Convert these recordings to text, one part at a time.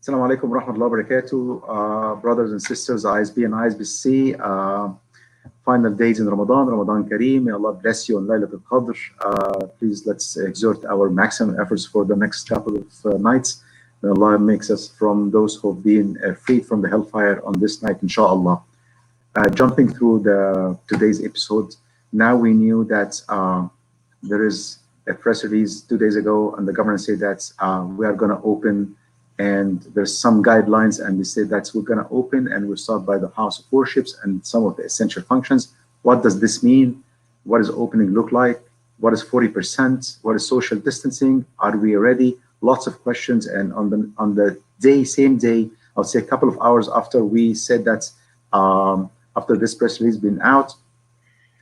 Assalamu alaikum wa rahmatullahi wa barakatuh. Brothers and sisters, ISB and ISBC, final days in Ramadan, Ramadan Kareem. May Allah bless you on Laylatul Qadr. Please let's exert our maximum efforts for the next couple of nights. May Allah makes us from those who have been freed from the hellfire on this night, inshallah. Jumping through today's episode, now we knew that there is a press release 2 days ago, and the government said that we are going to open, and there's some guidelines, and they say that we're going to open and we'll start by the house of worships and some of the essential functions. What does this mean? What does opening look like? What is 40%? What is social distancing? Are we ready? Lots of questions. And on the same day, I'll say a couple of hours after we said that, after this press release been out,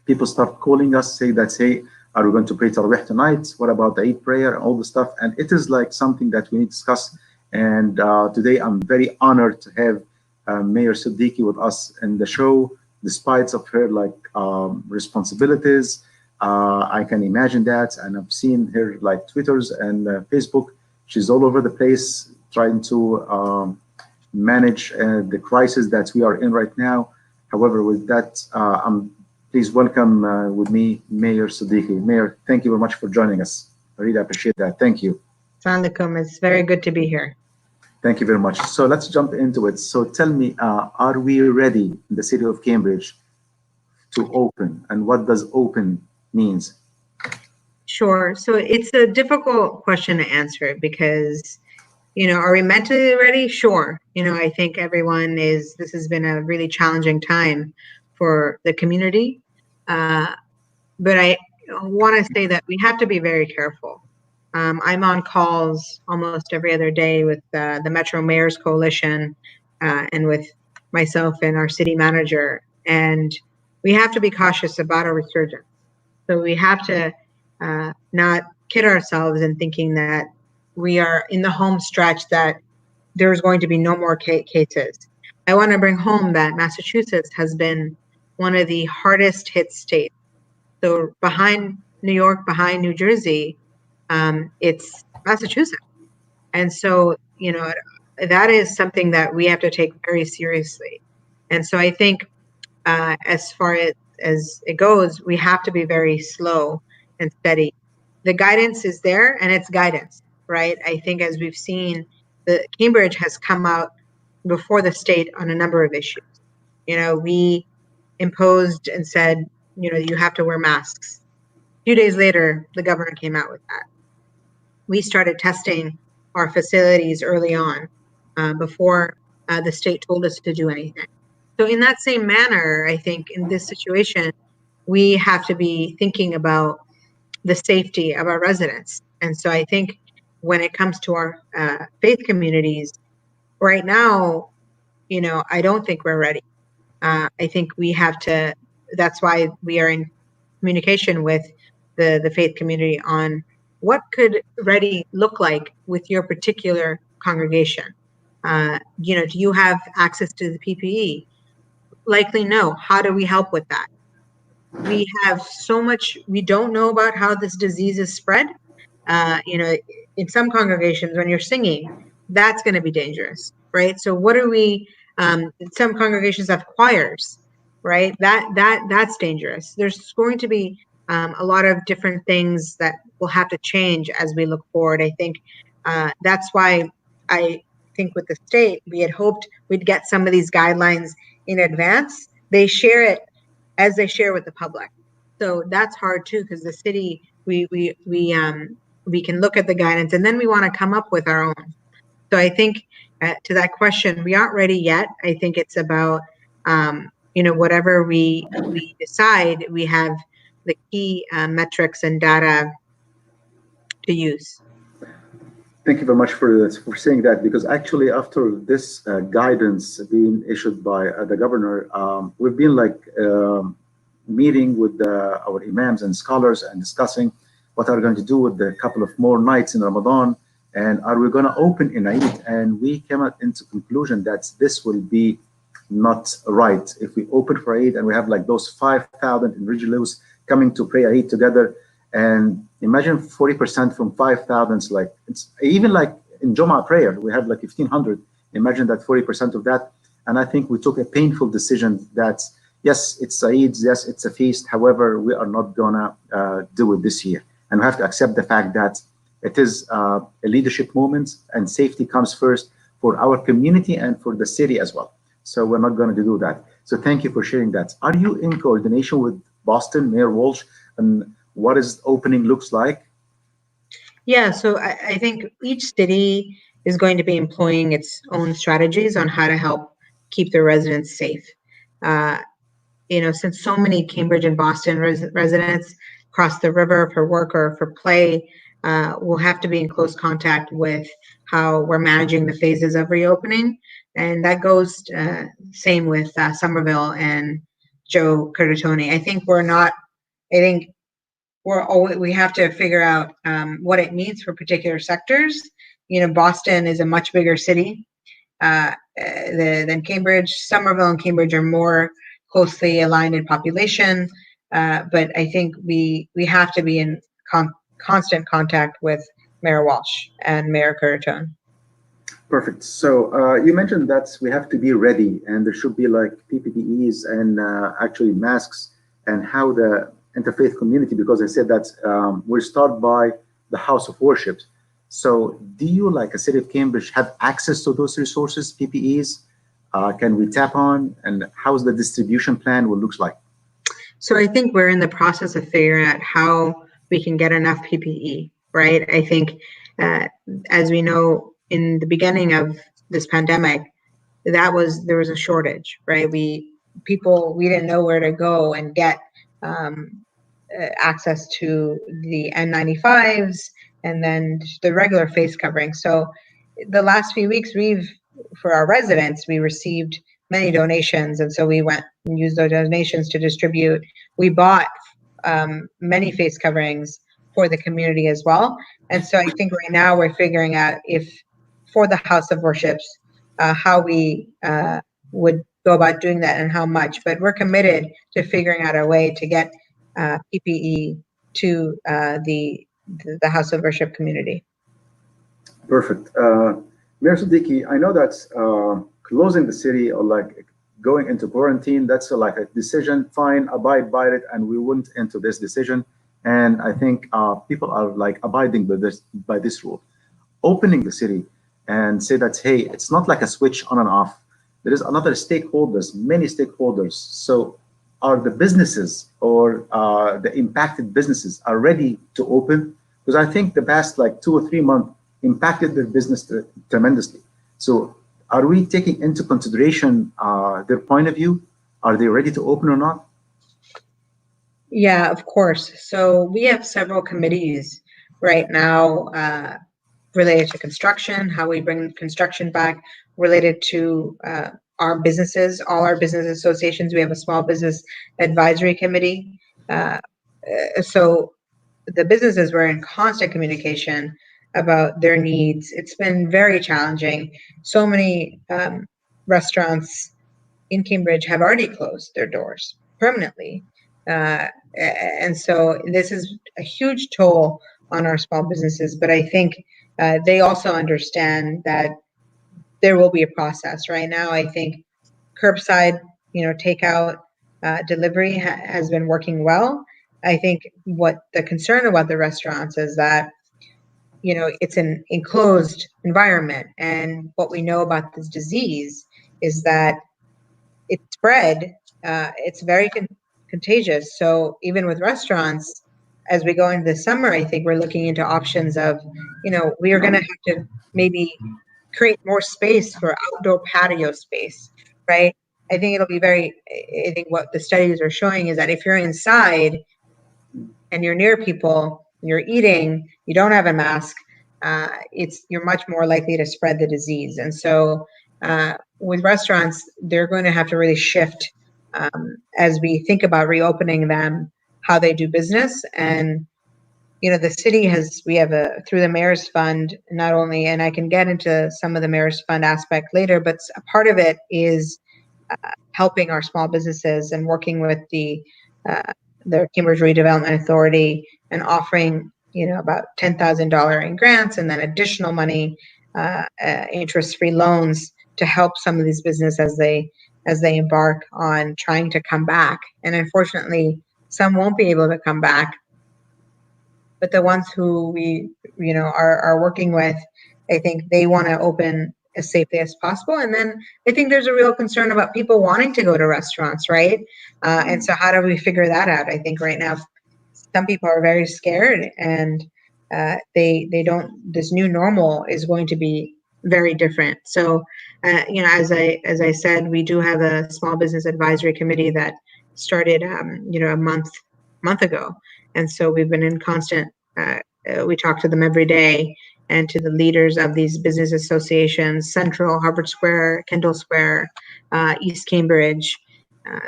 people start calling us, say that, hey, are we going to pray Tarawih tonight? What about the Eid prayer and all the stuff? And it is like something that we need to discuss. And today I'm very honored to have Mayor Siddiqui with us in the show, despite of her responsibilities. I can imagine that, and I've seen her like Twitters and Facebook. She's all over the place trying to manage the crisis that we are in right now. However, with that, please welcome with me Mayor Siddiqui. Mayor, thank you very much for joining us. I really appreciate that. Thank you. Assalamu alaikum. It's very good to be here. Thank you very much. So let's jump into it. So tell me, are we ready in the city of Cambridge to open? And what does open means? Sure. So it's a difficult question to answer because, are we mentally ready? Sure. I think everyone is, this has been a really challenging time for the community. But I want to say that we have to be very careful. I'm on calls almost every other day with the Metro Mayors Coalition and with myself and our city manager. And we have to be cautious about a resurgence. So we have to not kid ourselves in thinking that we are in the home stretch, that there's going to be no more cases. I want to bring home that Massachusetts has been one of the hardest hit states. So behind New York, behind New Jersey, it's Massachusetts. And so, that is something that we have to take very seriously. And so I think as far as it goes, we have to be very slow and steady. The guidance is there, and it's guidance, right? I think as we've seen, the Cambridge has come out before the state on a number of issues. We imposed and said, you have to wear masks. A few days later, the governor came out with that. We started testing our facilities early on before the state told us to do anything. So in that same manner, I think in this situation, we have to be thinking about the safety of our residents. And so I think when it comes to our faith communities, right now, I don't think we're ready. I think we have to, that's why we are in communication with the faith community on what could ready look like with your particular congregation. Do you have access to the PPE? Likely no. How do we help with that? We have so much, we don't know about how this disease is spread. In some congregations, when you're singing, that's going to be dangerous, right? So what are we, some congregations have choirs, right? That's dangerous. There's going to be a lot of different things that will have to change as we look forward. I think that's why I think with the state, we had hoped we'd get some of these guidelines in advance. They share it as they share with the public. So that's hard too, because the city, we can look at the guidance and then we want to come up with our own. So I think to that question, we aren't ready yet. I think it's about, whatever we decide, we have the key metrics and data to use. Thank you very much for saying that, because actually after this guidance being issued by the governor, we've been meeting with our imams and scholars and discussing what are we going to do with the couple of more nights in Ramadan, and are we going to open in Eid? And we came out into conclusion that this will be not right. If we open for Eid and we have those 5,000 individuals coming to pray Eid together, and imagine 40% from 5,000, it's even in Jumu'ah prayer, we have 1,500. Imagine that 40% of that. And I think we took a painful decision that, yes, it's Eid, yes, it's a feast. However, we are not going to do it this year. And we have to accept the fact that it is a leadership moment and safety comes first for our community and for the city as well. So we're not going to do that. So thank you for sharing that. Are you in coordination with Boston, Mayor Walsh, and what is opening looks like? Yeah, so I think each city is going to be employing its own strategies on how to help keep their residents safe. Since so many Cambridge and Boston residents cross the river for work or for play, we'll have to be in close contact with how we're managing the phases of reopening. And that goes same with Somerville and Joe Curtatone. I think we have to figure out what it means for particular sectors. Boston is a much bigger city than Cambridge. Somerville and Cambridge are more closely aligned in population, but I think we have to be in constant contact with Mayor Walsh and Mayor Curtatone. Perfect. So you mentioned that we have to be ready, and there should be like PPEs and actually masks, and how the interfaith community, because I said that we start by the house of worship. So do you, like a city of Cambridge, have access to those resources, PPEs? Can we tap on, and how's the distribution plan will looks like? So I think we're in the process of figuring out how we can get enough PPE, right? I think as we know, in the beginning of this pandemic, there was a shortage, right? We didn't know where to go and get access to the N95s and then the regular face covering. So the last few weeks, for our residents, we received many donations, and so we went and used those donations to distribute. We bought many face coverings for the community as well. And so I think right now we're figuring out if for the house of worships, how we would go about doing that and how much, but we're committed to figuring out a way to get PPE to the house of worship community. Perfect. Mayor Siddiqui, I know that closing the city or like going into quarantine, that's like a decision, fine, abide by it, and we went into this decision. And I think people are like abiding by this rule. Opening the city and say that, hey, it's not like a switch on and off. There is another stakeholders, many stakeholders. So are the businesses or the impacted businesses are ready to open? Because I think the past like 2 or 3 months impacted their business tremendously. So are we taking into consideration their point of view? Are they ready to open or not? Yeah, of course. So we have several committees right now related to construction, how we bring construction back, related to our businesses, all our business associations. We have a small business advisory committee. So the businesses were in constant communication about their needs. It's been very challenging. So many restaurants in Cambridge have already closed their doors permanently. And so this is a huge toll on our small businesses, but I think they also understand that there will be a process. Right now, I think curbside, takeout, delivery has been working well. I think what the concern about the restaurants is that, it's an enclosed environment. And what we know about this disease is that it's spread, it's very contagious. So even with restaurants, as we go into the summer, I think we're looking into options of, we are going to have to maybe create more space for outdoor patio space, right? I think what the studies are showing is that if you're inside and you're near people, you're eating, you don't have a mask, you're much more likely to spread the disease. And so with restaurants, they're going to have to really shift as we think about reopening them, how they do business. And the city we have through the Mayor's Fund, not only, and I can get into some of the Mayor's Fund aspect later, but a part of it is helping our small businesses and working with the Cambridge Redevelopment Authority and offering, about $10,000 in grants and then additional money, interest-free loans to help some of these businesses as they embark on trying to come back. And unfortunately, some won't be able to come back. But the ones who we are working with, I think they want to open as safely as possible. And then I think there's a real concern about people wanting to go to restaurants, right? And so how do we figure that out? I think right now some people are very scared, and they don't. This new normal is going to be very different. So as I said, we do have a small business advisory committee that started a month ago, and so we've been in constant. We talk to them every day, and to the leaders of these business associations: Central, Harvard Square, Kendall Square, East Cambridge,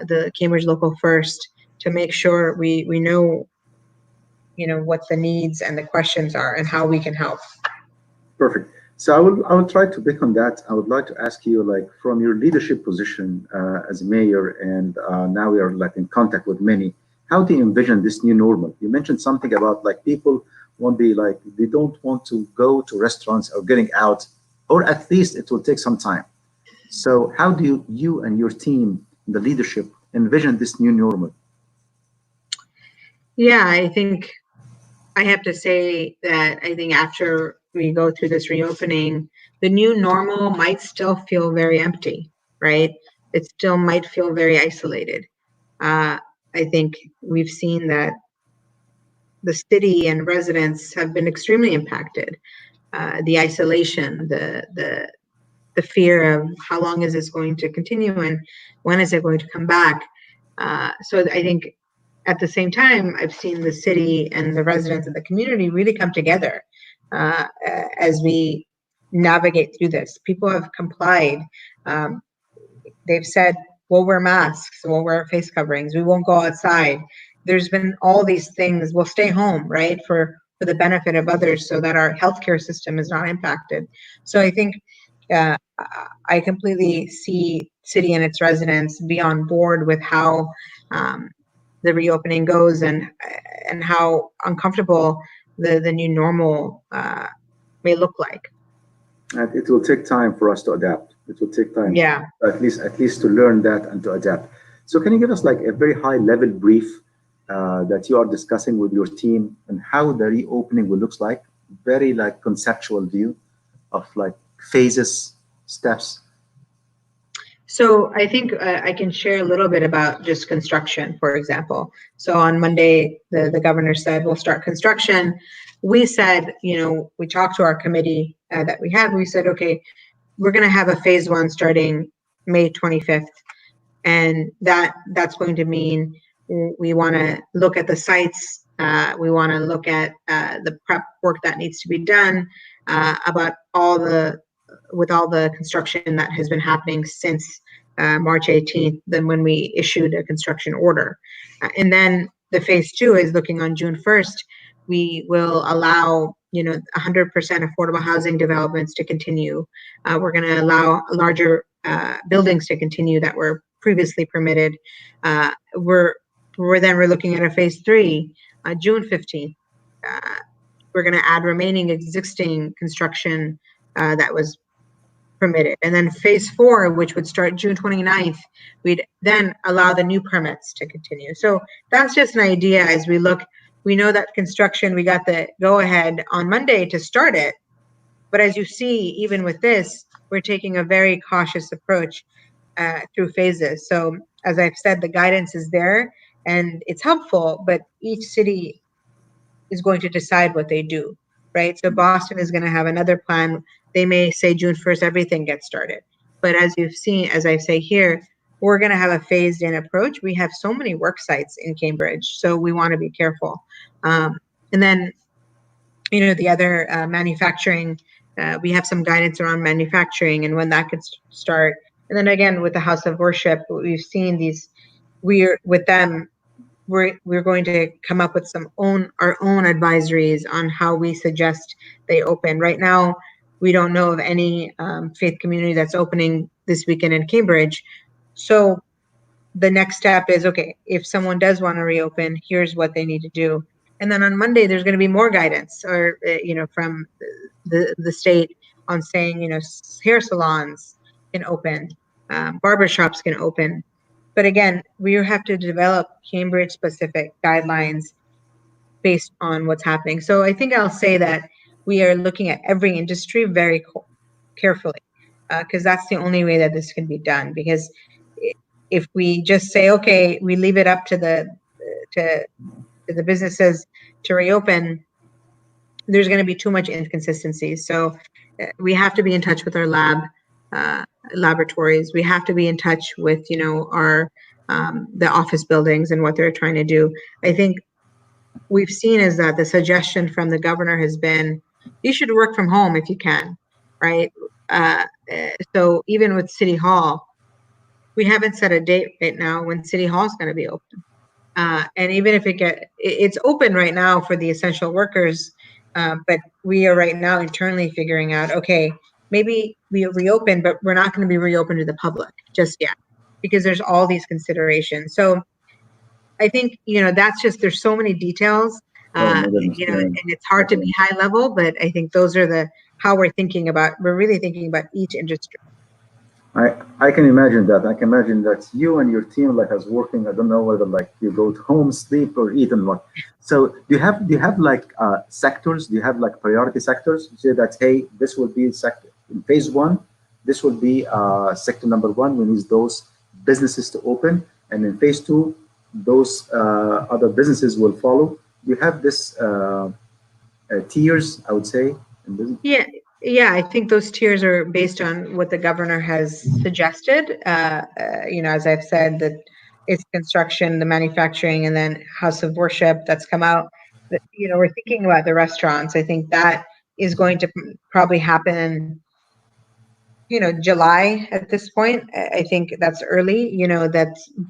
the Cambridge Local First, to make sure we know what the needs and the questions are and how we can help. Perfect. So I will try to pick on that. I would like to ask you, like, from your leadership position as mayor, and now we are like in contact with many. How do you envision this new normal? You mentioned something about like people won't be like, they don't want to go to restaurants or getting out, or at least it will take some time. So how do you and your team, the leadership, envision this new normal? Yeah, I think I have to say that I think after we go through this reopening, the new normal might still feel very empty, right? It still might feel very isolated. I think we've seen that the city and residents have been extremely impacted. The isolation, the fear of how long is this going to continue and when is it going to come back. So I think at the same time, I've seen the city and the residents of the community really come together as we navigate through this. People have complied. They've said, we'll wear masks, we'll wear face coverings, we won't go outside. There's been all these things. We'll stay home, right, for the benefit of others so that our healthcare system is not impacted. So I think I completely see city and its residents be on board with how the reopening goes and how uncomfortable the new normal may look like. And it will take time for us to adapt. It will take time, yeah, at least to learn that and to adapt. So can you give us like a very high level brief that you are discussing with your team and how the reopening will looks like? Very like conceptual view of like phases, steps. So I think I can share a little bit about just construction, for example. So on Monday, the governor said, we'll start construction. We said, we talked to our committee that we had. We said, okay, we're going to have a phase one starting May 25th. And that's going to mean we want to look at the sites. We want to look at the prep work that needs to be done about with all the construction that has been happening since March 18th, then when we issued a construction order. And then the phase two is looking on June 1st. We will allow 100% affordable housing developments to continue. We're going to allow larger buildings to continue that were previously permitted. We're looking at a phase three, June 15th. We're going to add remaining existing construction that was permitted. And then phase four, which would start June 29th, we'd then allow the new permits to continue. So that's just an idea as we look. We know that construction, we got the go ahead on Monday to start it. But as you see, even with this, we're taking a very cautious approach through phases. So as I've said, the guidance is there and it's helpful, but each city is going to decide what they do, right? So Boston is going to have another plan. They may say June 1st, everything gets started. But as you've seen, as I say here, we're going to have a phased in approach. We have so many work sites in Cambridge, so we want to be careful. And then, the other manufacturing, we have some guidance around manufacturing and when that could start. And then again, with the House of Worship, we've seen we're going to come up with our own advisories on how we suggest they open. Right now, we don't know of any faith community that's opening this weekend in Cambridge. So the next step is, okay, if someone does want to reopen, here's what they need to do. And then on Monday, there's going to be more guidance from the state on saying, hair salons, can open, barbershops can open. But again, we have to develop Cambridge-specific guidelines based on what's happening. So I think I'll say that we are looking at every industry very carefully, because that's the only way that this can be done. Because if we just say, okay, we leave it up to the businesses to reopen, there's going to be too much inconsistency. So we have to be in touch with our laboratories. We have to be in touch with, our the office buildings and what they're trying to do. I think we've seen is that the suggestion from the governor has been, you should work from home if you can, right? So even with City Hall, we haven't set a date right now when City Hall is going to be open. And even if it's open right now for the essential workers, but we are right now internally figuring out, okay, maybe we reopen, but we're not going to be reopened to the public just yet, because there's all these considerations. So I think, there's so many details, and it's hard to be high level, but I think those are how we're really thinking about each industry. I can imagine that. I can imagine that you and your team is working. I don't know whether you go home, sleep, or eat and what. So do you have sectors? Do you have priority sectors? You say that, hey, this will be sector in phase one. This will be sector number one. We need those businesses to open, and in phase two, those other businesses will follow. Do you have this tiers? I would say in business. Yeah, I think those tiers are based on what the governor has suggested. As I've said, that it's construction, the manufacturing, and then house of worship that's come out. We're thinking about the restaurants. I think that is going to probably happen, July at this point. I think that's early,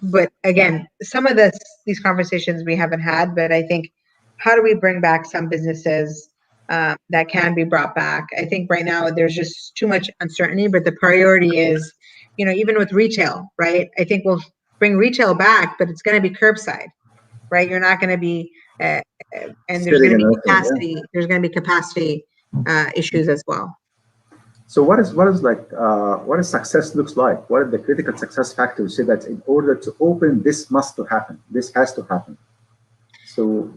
but again, some of these conversations we haven't had, but I think, how do we bring back some businesses that can be brought back? I think right now there's just too much uncertainty, but the priority is, even with retail, right? I think we'll bring retail back, but it's going to be curbside, right? You're not going to be, and there's going to be capacity. Yeah. There's going to be capacity issues as well. So what is success looks like? What are the critical success factors? Say that in order to open, this must to happen. This has to happen. So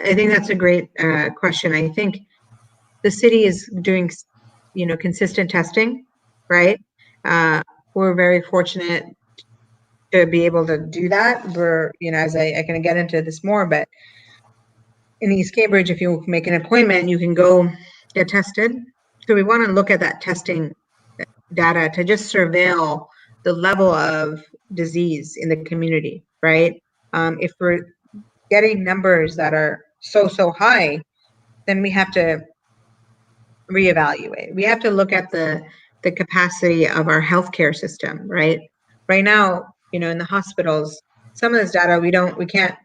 I think that's a great question. I think the city is doing, consistent testing, right? We're very fortunate to be able to do that. We're, as I can get into this more, but in East Cambridge, if you make an appointment, you can go get tested. So we want to look at that testing data to just surveil the level of disease in the community, right? If we're getting numbers that are so high, then we have to reevaluate. We have to look at the capacity of our healthcare system, right? Right now, in the hospitals, some of this data we can't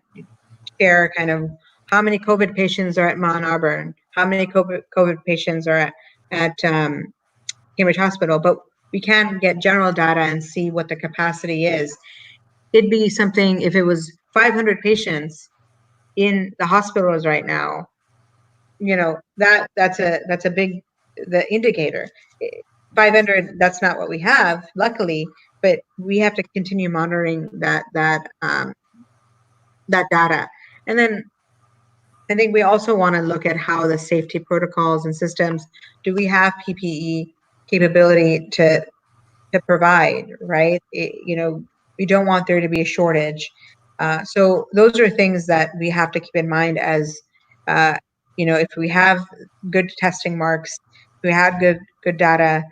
share, kind of how many COVID patients are at Mount Auburn, how many COVID patients are at Cambridge Hospital, but we can get general data and see what the capacity is. It'd be something if it was 500 patients in the hospitals right now, that's a big indicator. 500, that's not what we have, luckily, but we have to continue monitoring that data. And then I think we also want to look at how the safety protocols and systems, do we have PPE capability to provide, right? We don't want there to be a shortage. So those are things that we have to keep in mind as, if we have good testing marks, if we have good data,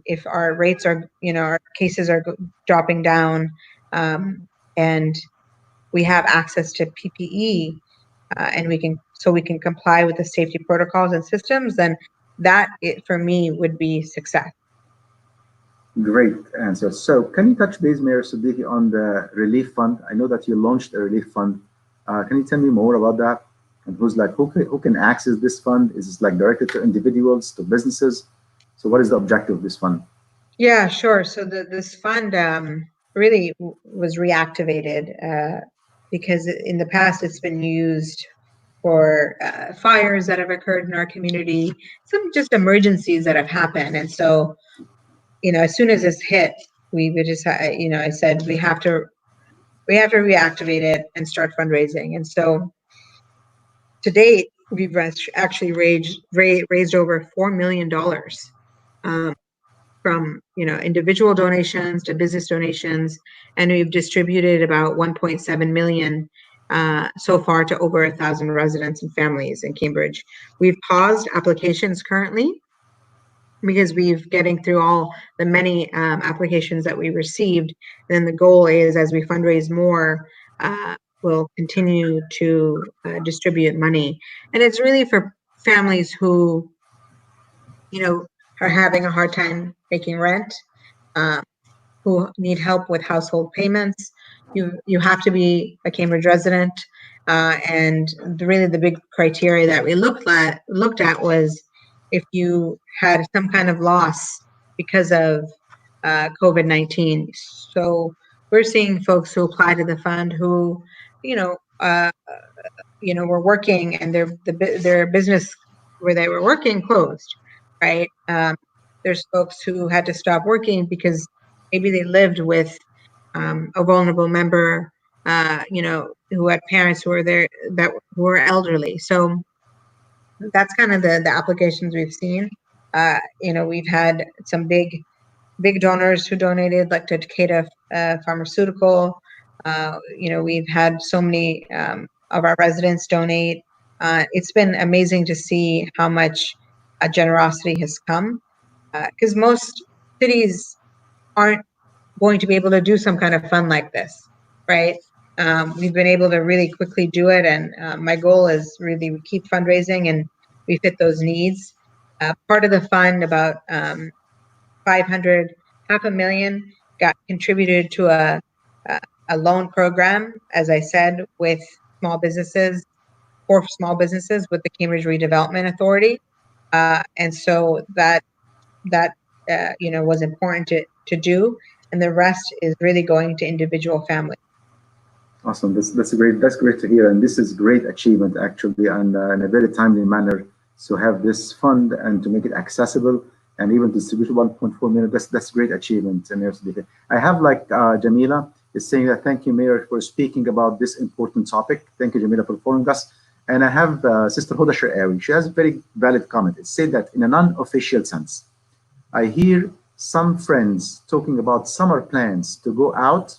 if our rates are, our cases are dropping down, and we have access to PPE, and we can comply with the safety protocols and systems, then that, for me, would be success. Great answer. So can you touch base, Mayor Siddiqui, on the relief fund? I know that you launched a relief fund. Can you tell me more about that? And who can access this fund? Is this directed to individuals, to businesses? So what is the objective of this fund? Yeah, sure. So this fund really was reactivated because in the past it's been used for fires that have occurred in our community, some just emergencies that have happened. And so as soon as this hit, we just, I said we have to reactivate it and start fundraising. And so to date, we've actually raised over $4 million from individual donations to business donations, and we've distributed about 1.7 million so far to over 1,000 residents and families in Cambridge. We've paused applications currently because we're getting through all the many applications that we received. Then the goal is, as we fundraise more, we'll continue to distribute money. And it's really for families who, are having a hard time making rent, who need help with household payments. You have to be a Cambridge resident, and really the big criteria that we looked at was if you had some kind of loss because of COVID-19. So we're seeing folks who apply to the fund who, were working and their business where they were working closed, right? There's folks who had to stop working because maybe they lived with a vulnerable member, who had parents who were elderly. So that's kind of the applications we've seen. We've had some big donors who donated, like to Takeda Pharmaceutical. We've had so many of our residents donate. It's been amazing to see how much generosity has come, because most cities aren't going to be able to do some kind of fund like this, right? We've been able to really quickly do it, and my goal is really we keep fundraising and we fit those needs. Part of the fund, about 500, $500,000, got contributed to a loan program, as I said, with small businesses, for small businesses with the Cambridge Redevelopment Authority, and so that was important to do, and the rest is really going to individual families. Awesome. That's great to hear, and this is great achievement actually, and in a very timely manner to have this fund and to make it accessible and even distribute 1.4 million. That's great achievement. And I have Jamila is saying that thank you, Mayor, for speaking about this important topic. Thank you, Jamila, for following us. And I have Sister Huda Sharawi. She has a very valid comment. It said that in a non-official sense, I hear some friends talking about summer plans to go out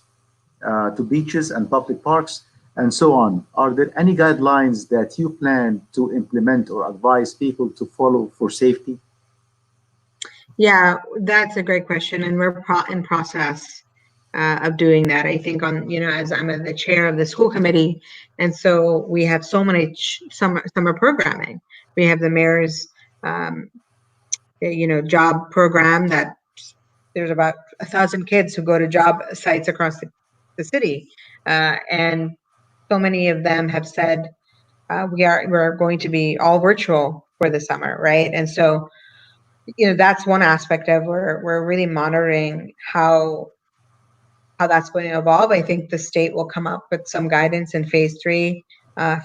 to beaches and public parks and so on. Are there any guidelines that you plan to implement or advise people to follow for safety? Yeah, that's a great question, and we're in process of doing that. I think as I'm the chair of the school committee, and so we have so many summer programming. We have the mayor's job program that there's about 1,000 kids who go to job sites across the city, and so many of them have said we're going to be all virtual for the summer, right? And so that's one aspect of we're really monitoring how that's going to evolve. I think the state will come up with some guidance in phase 3,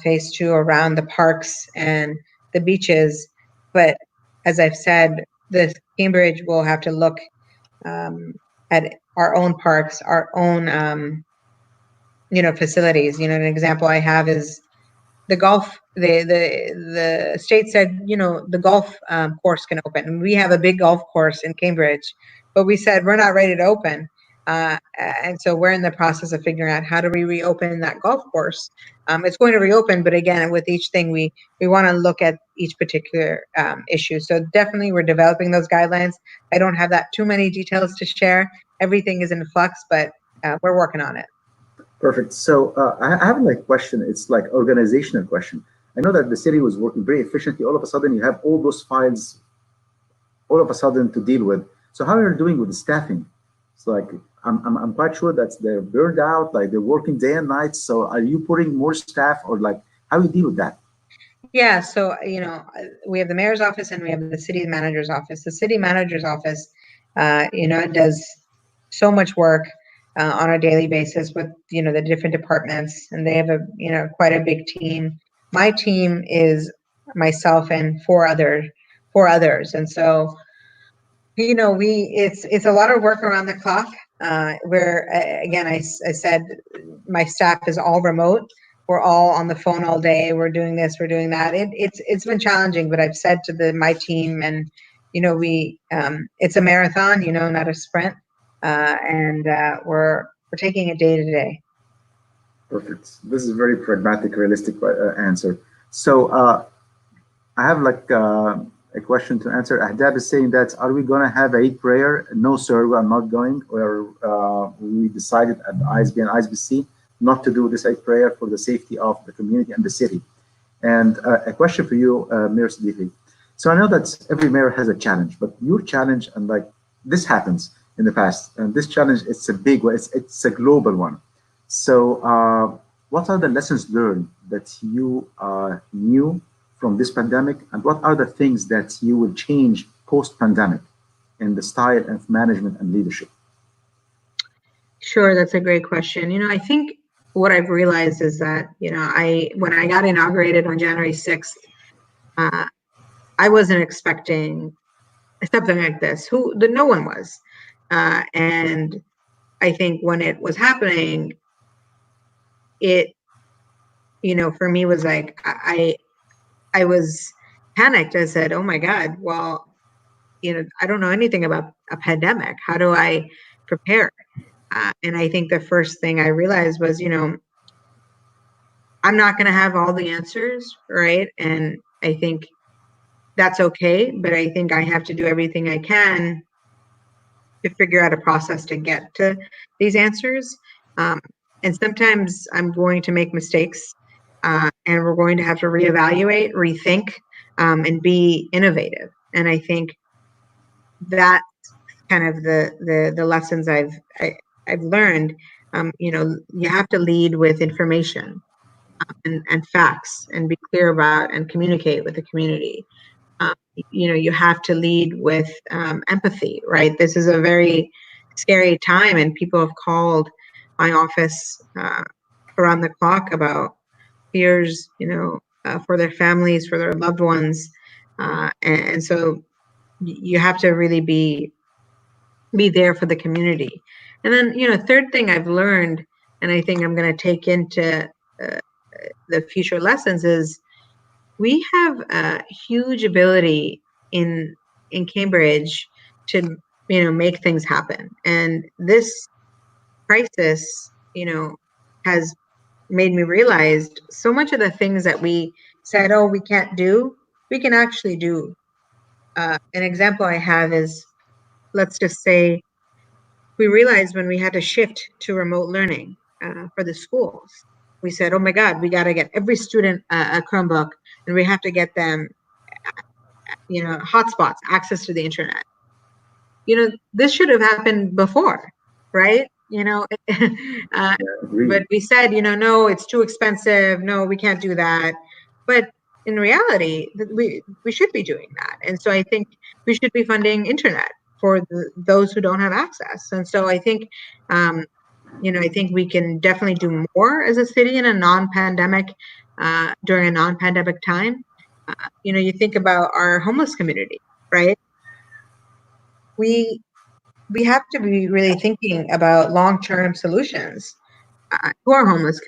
phase 2 around the parks and the beaches. But as I've said, the Cambridge will have to look at our own parks, our own facilities. An example I have is the golf. The state said the golf course can open, and we have a big golf course in Cambridge, but we said we're not ready to open, and so we're in the process of figuring out how do we reopen that golf course. It's going to reopen, but again, with each thing we want to look at each particular issue. So definitely we're developing those guidelines. I don't have that too many details to share. Everything is in flux, but we're working on it. Perfect. So I have a question. It's like organizational question. I know that the city was working very efficiently. All of a sudden, you have all those files all of a sudden to deal with. So how are you doing with the staffing? It's like I'm quite sure that they're burned out, like they're working day and night. So are you putting more staff, or like how do you deal with that? Yeah, so we have the mayor's office and we have the city manager's office. The city manager's office, does so much work on a daily basis with the different departments, and they have quite a big team. My team is myself and four others, and so It's a lot of work around the clock. Where again, I said my staff is all remote. We're all on the phone all day. We're doing this, we're doing that. It's been challenging, but I've said to my team, and it's a marathon, not a sprint, and we're taking it day to day. Perfect. This is a very pragmatic, realistic answer. So I have a question to answer. Ahdab is saying that, are we going to have a Eid prayer? No, sir, we are not going. We decided at ISB and ISBC not to do this Eid prayer for the safety of the community and the city. And a question for you, Mayor Siddiqui. So I know that every mayor has a challenge, but your challenge, and this happens in the past, and this challenge, it's a big one, it's a global one. So what are the lessons learned that you knew from this pandemic, and what are the things that you will change post-pandemic in the style of management and leadership? Sure, that's a great question. I think what I've realized is that, when I got inaugurated on January 6th, I wasn't expecting something like this. No one was. And I think when it was happening, it, for me was like, I was panicked. I said, oh my God, well, I don't know anything about a pandemic. How do I prepare? And I think the first thing I realized was, I'm not going to have all the answers, right? And I think that's okay, but I think I have to do everything I can to figure out a process to get to these answers. And sometimes I'm going to make mistakes, and we're going to have to reevaluate, rethink, and be innovative. And I think that's kind of the lessons I've learned. You have to lead with information and facts, and be clear about and communicate with the community. You have to lead with empathy, right? This is a very scary time, and people have called my office around the clock about fears, for their families, for their loved ones, and so you have to really be there for the community. And then, third thing I've learned, and I think I'm going to take into the future lessons, is we have a huge ability in Cambridge to make things happen. And this crisis, has made me realize so much of the things that we said, oh, we can't do, we can actually do. An example I have is, let's just say, we realized when we had to shift to remote learning for the schools, we said, oh my God, we got to get every student a Chromebook, and we have to get them, hotspots, access to the internet. This should have happened before, right? But we said, no, it's too expensive. No, we can't do that. But in reality, we should be doing that. And so I think we should be funding internet for those who don't have access. And so I think, I think we can definitely do more as a city in a non-pandemic, during a non-pandemic time. You think about our homeless community, right? We have to be really thinking about long-term solutions for our homeless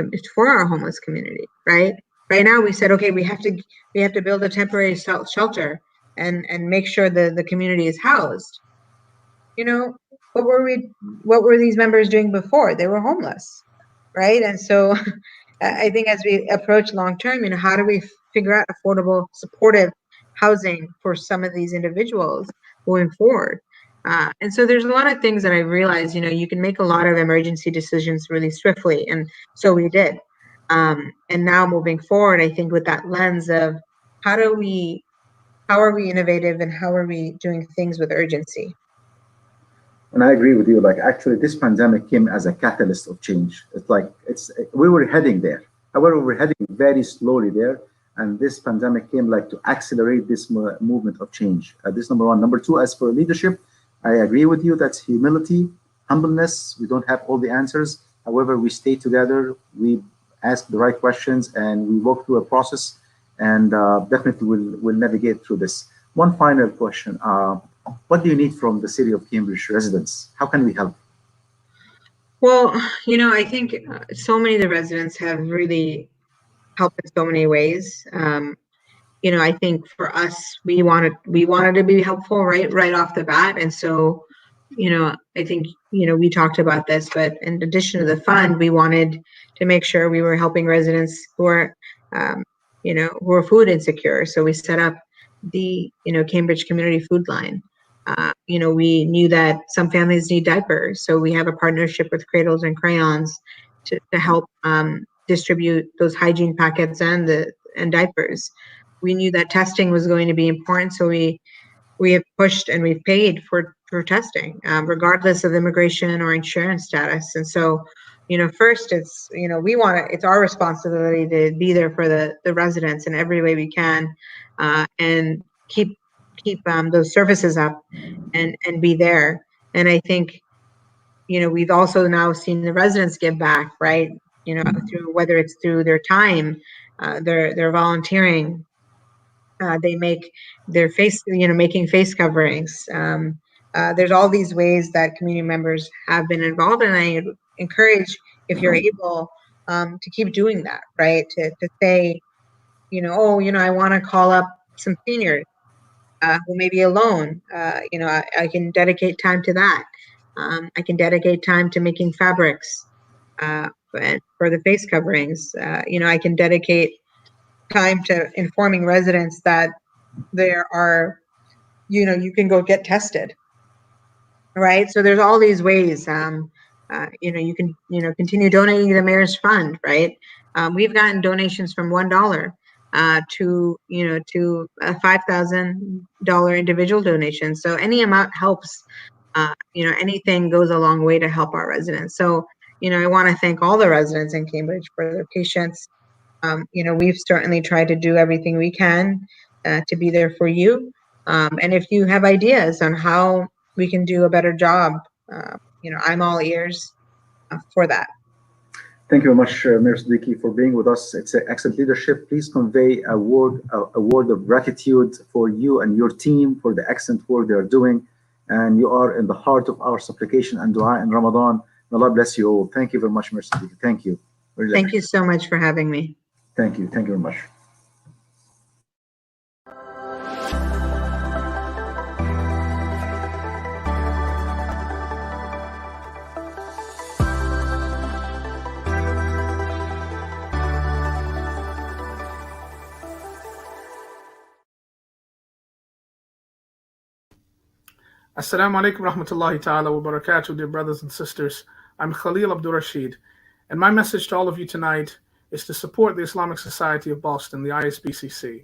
community, right? Right now, we said, okay, we have to build a temporary shelter and make sure the community is housed. What were these members doing before? They were homeless, right? And so I think as we approach long-term, how do we figure out affordable, supportive housing for some of these individuals going forward? And so there's a lot of things that I realized, you can make a lot of emergency decisions really swiftly. And so we did. And now moving forward, I think with that lens of how are we innovative, and how are we doing things with urgency? And I agree with you. Actually, this pandemic came as a catalyst of change. We were heading there. However, we're heading very slowly there. And this pandemic came to accelerate this movement of change. This number one. Number two, as for leadership, I agree with you. That's humility, humbleness. We don't have all the answers. However, we stay together. We ask the right questions, and we walk through a process. And definitely, we'll navigate through this. One final question. what do you need from the city of Cambridge residents? How can we help? Well, I think so many of the residents have really helped in so many ways. I think for us, we wanted to be helpful right off the bat, and so I think we talked about this, but in addition to the fund, we wanted to make sure we were helping residents um, who are food insecure. So we set up the Cambridge Community Food Line. We knew that some families need diapers, so we have a partnership with Cradles and Crayons to help distribute those hygiene packets and diapers. We knew that testing was going to be important, so we have pushed and we've paid for testing, regardless of immigration or insurance status. And so, first it's it's our responsibility to be there for the residents in every way we can, and keep those services up and be there. And I think we've also now seen the residents give back, right? Through whether it's through their time, their volunteering. They make their face, making face coverings. There's all these ways that community members have been involved, and I encourage, if you're able, to keep doing that, right? To say, I want to call up some seniors who may be alone. I can dedicate time to that. I can dedicate time to making fabrics and for the face coverings. I can dedicate time to informing residents that there are, you can go get tested, right? So there's all these ways. You can, continue donating to the mayor's fund, right? We've gotten donations from $1 to a $5,000 individual donation. So any amount helps. Anything goes a long way to help our residents. So, I want to thank all the residents in Cambridge for their patience. We've certainly tried to do everything we can to be there for you. And if you have ideas on how we can do a better job, I'm all ears for that. Thank you very much, Mayor Siddiqui, for being with us. It's an excellent leadership. Please convey a word of gratitude for you and your team for the excellent work they are doing. And you are in the heart of our supplication and dua in Ramadan. May Allah bless you all. Thank you very much, Mayor Siddiqui. Thank you. Thank you so much for having me. Thank you. Thank you very much. Assalamu alaikum rahmatullahi ta'ala wa barakatuh, dear brothers and sisters. I'm Khalil Abdul Rashid, and my message to all of you tonight is to support the Islamic Society of Boston, the ISBCC.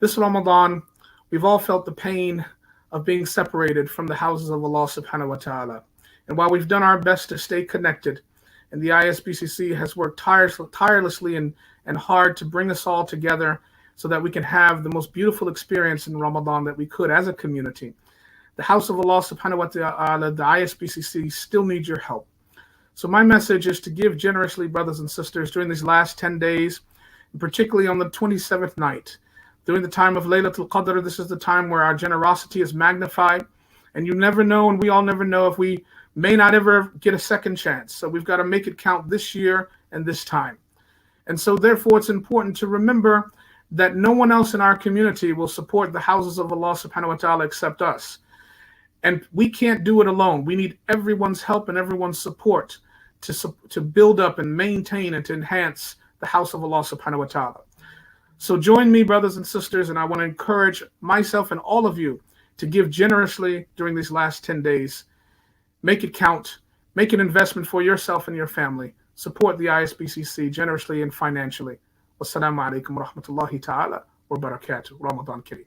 This Ramadan, we've all felt the pain of being separated from the houses of Allah subhanahu wa ta'ala. And while we've done our best to stay connected, and the ISBCC has worked tirelessly and hard to bring us all together so that we can have the most beautiful experience in Ramadan that we could as a community, the house of Allah subhanahu wa ta'ala, the ISBCC, still needs your help. So my message is to give generously, brothers and sisters, during these last 10 days, and particularly on the 27th night. During the time of Laylatul Qadr, this is the time where our generosity is magnified. And you never know, and we all never know, if we may not ever get a second chance. So we've got to make it count this year and this time. And so therefore, it's important to remember that no one else in our community will support the houses of Allah subhanahu wa ta'ala except us. And we can't do it alone. We need everyone's help and everyone's support to build up and maintain and to enhance the house of Allah subhanahu wa ta'ala. So join me, brothers and sisters, and I want to encourage myself and all of you to give generously during these last 10 days. Make it count. Make an investment for yourself and your family. Support the ISBCC generously and financially. Wassalamu alaikum wa rahmatullahi ta'ala wa barakatuh. Ramadan Kareem.